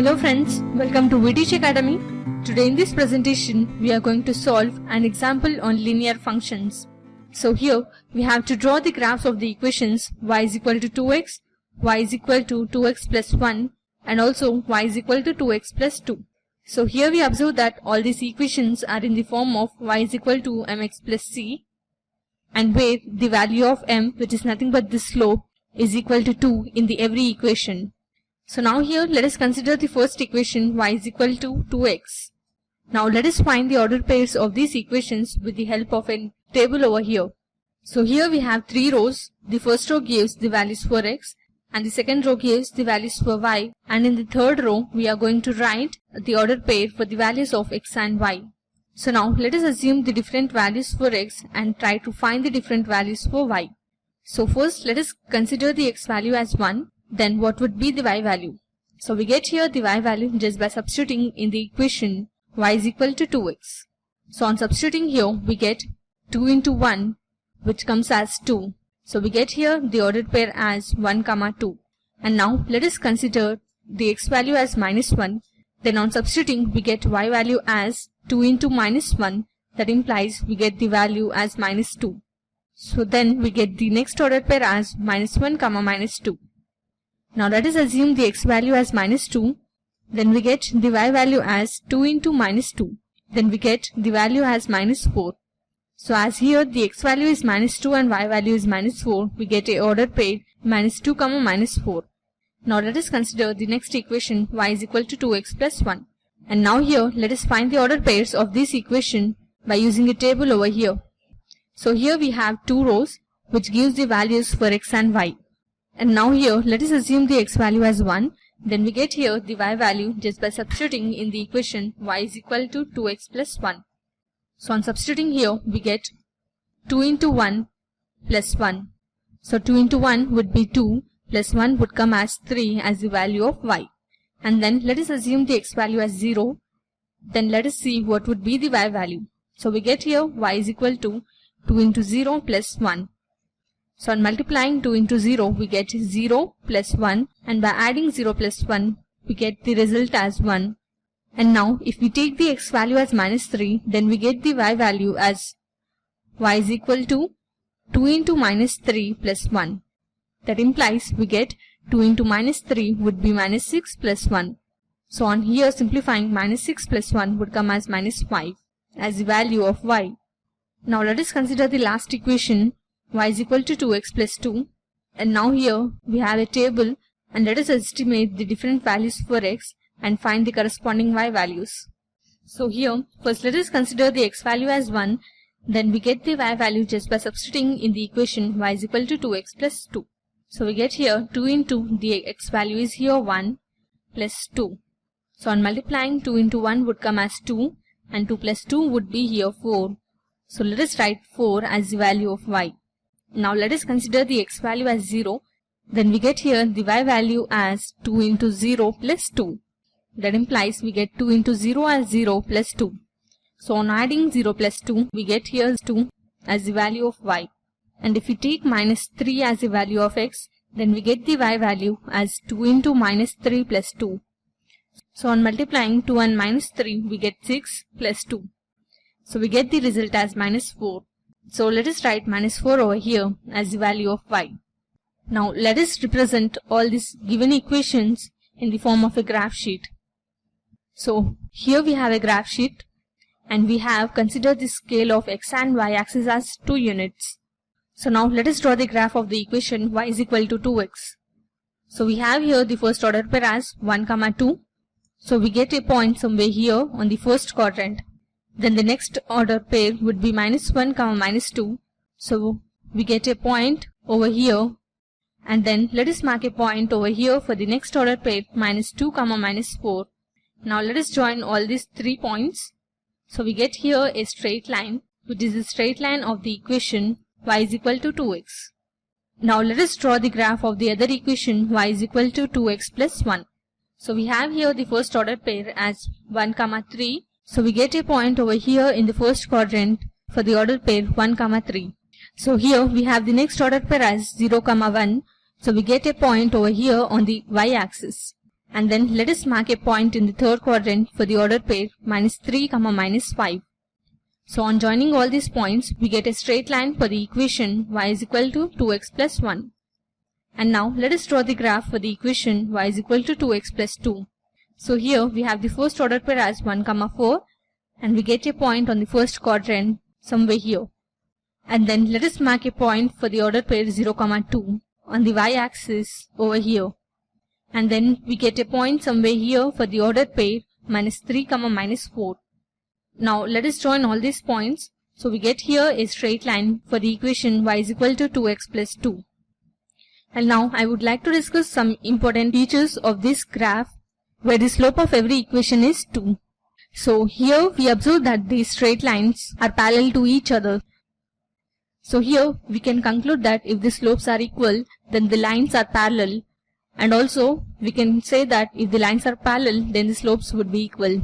Hello friends, welcome to VTech Academy. Today in this presentation, we are going to solve an example on linear functions. So here, we have to draw the graphs of the equations y is equal to 2x, y is equal to 2x plus 1 and also y is equal to 2x plus 2. So here we observe that all these equations are in the form of y is equal to mx plus c and where the value of m, which is nothing but the slope, is equal to 2 in the every equation. So now here let us consider the first equation y is equal to 2x. Now let us find the ordered pairs of these equations with the help of a table over here. So here we have three rows. The first row gives the values for x and the second row gives the values for y, and in the third row we are going to write the ordered pair for the values of x and y. So now let us assume the different values for x and try to find the different values for y. So first let us consider the x value as 1. Then what would be the y value? So we get here the y value just by substituting in the equation y is equal to 2x. So on substituting here we get 2 into 1 which comes as 2. So we get here the ordered pair as 1, 2. And now let us consider the x value as minus 1. Then on substituting we get y value as 2 into minus 1. That implies we get the value as minus 2. So then we get the next ordered pair as minus 1, minus 2. Now let us assume the x value as minus 2. Then we get the y value as 2 into minus 2. Then we get the value as minus 4. So as here the x value is minus 2 and y value is minus 4, we get a ordered pair minus 2, minus 4. Now let us consider the next equation y is equal to 2x plus 1. And now here let us find the ordered pairs of this equation by using a table over here. So here we have two rows which gives the values for x and y. And now here let us assume the x value as 1. Then we get here the y value just by substituting in the equation y is equal to 2x plus 1. So on substituting here we get 2 into 1 plus 1. So 2 into 1 would be 2 plus 1 would come as 3 as the value of y. And then let us assume the x value as 0. Then let us see what would be the y value. So we get here y is equal to 2 into 0 plus 1. So on multiplying 2 into 0 we get 0 plus 1 and by adding 0 plus 1 we get the result as 1. And now if we take the x value as minus 3 then we get the y value as y is equal to 2 into minus 3 plus 1. That implies we get 2 into minus 3 would be minus 6 plus 1. So on here simplifying minus 6 plus 1 would come as minus 5 as the value of y. Now let us consider the last equation y is equal to 2x plus 2, and now here we have a table and let us estimate the different values for x and find the corresponding y values. So here first let us consider the x value as 1, then we get the y value just by substituting in the equation y is equal to 2x plus 2. So we get here 2 into the x value is here 1 plus 2. So on multiplying 2 into 1 would come as 2 and 2 plus 2 would be here 4. So let us write 4 as the value of y. Now let us consider the x value as 0. Then we get here the y value as 2 into 0 plus 2. That implies we get 2 into 0 as 0 plus 2. So on adding 0 plus 2, we get here 2 as the value of y. And if we take minus 3 as the value of x, then we get the y value as 2 into minus 3 plus 2. So on multiplying 2 and minus 3, we get 6 plus 2. So we get the result as minus 4. So let us write minus 4 over here as the value of y. Now let us represent all these given equations in the form of a graph sheet. So here we have a graph sheet and we have considered the scale of x and y axis as 2 units. So now let us draw the graph of the equation y is equal to 2x. So we have here the first order pair as 1, 2. So we get a point somewhere here on the first quadrant. Then the next order pair would be minus 1, minus 2. So we get a point over here. And then let us mark a point over here for the next order pair minus 2, minus 4. Now let us join all these 3 points. So we get here a straight line, which is the straight line of the equation y is equal to 2x. Now let us draw the graph of the other equation y is equal to 2x plus 1. So we have here the first order pair as 1, 3. So we get a point over here in the first quadrant for the ordered pair 1, 3. So here we have the next ordered pair as 0, 1. So we get a point over here on the y-axis. And then let us mark a point in the third quadrant for the ordered pair -3, -5. So on joining all these points, we get a straight line for the equation y is equal to 2x plus 1. And now let us draw the graph for the equation y is equal to 2x plus 2. So here we have the first ordered pair as 1, 4, and we get a point on the first quadrant somewhere here. And then let us mark a point for the ordered pair 0, 2 on the y-axis over here. And then we get a point somewhere here for the ordered pair -3, -4. Now let us join all these points. So we get here a straight line for the equation y is equal to 2x plus 2. And now I would like to discuss some important features of this graph where the slope of every equation is 2. So here we observe that these straight lines are parallel to each other. So here we can conclude that if the slopes are equal, then the lines are parallel. And also we can say that if the lines are parallel, then the slopes would be equal.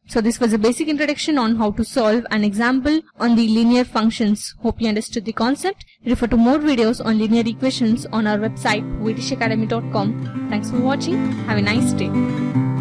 So this was a basic introduction on how to solve an example on the linear functions. Hope you understood the concept. Refer to more videos on linear equations on our website vtshacademy.com. Thanks for watching. Have a nice day.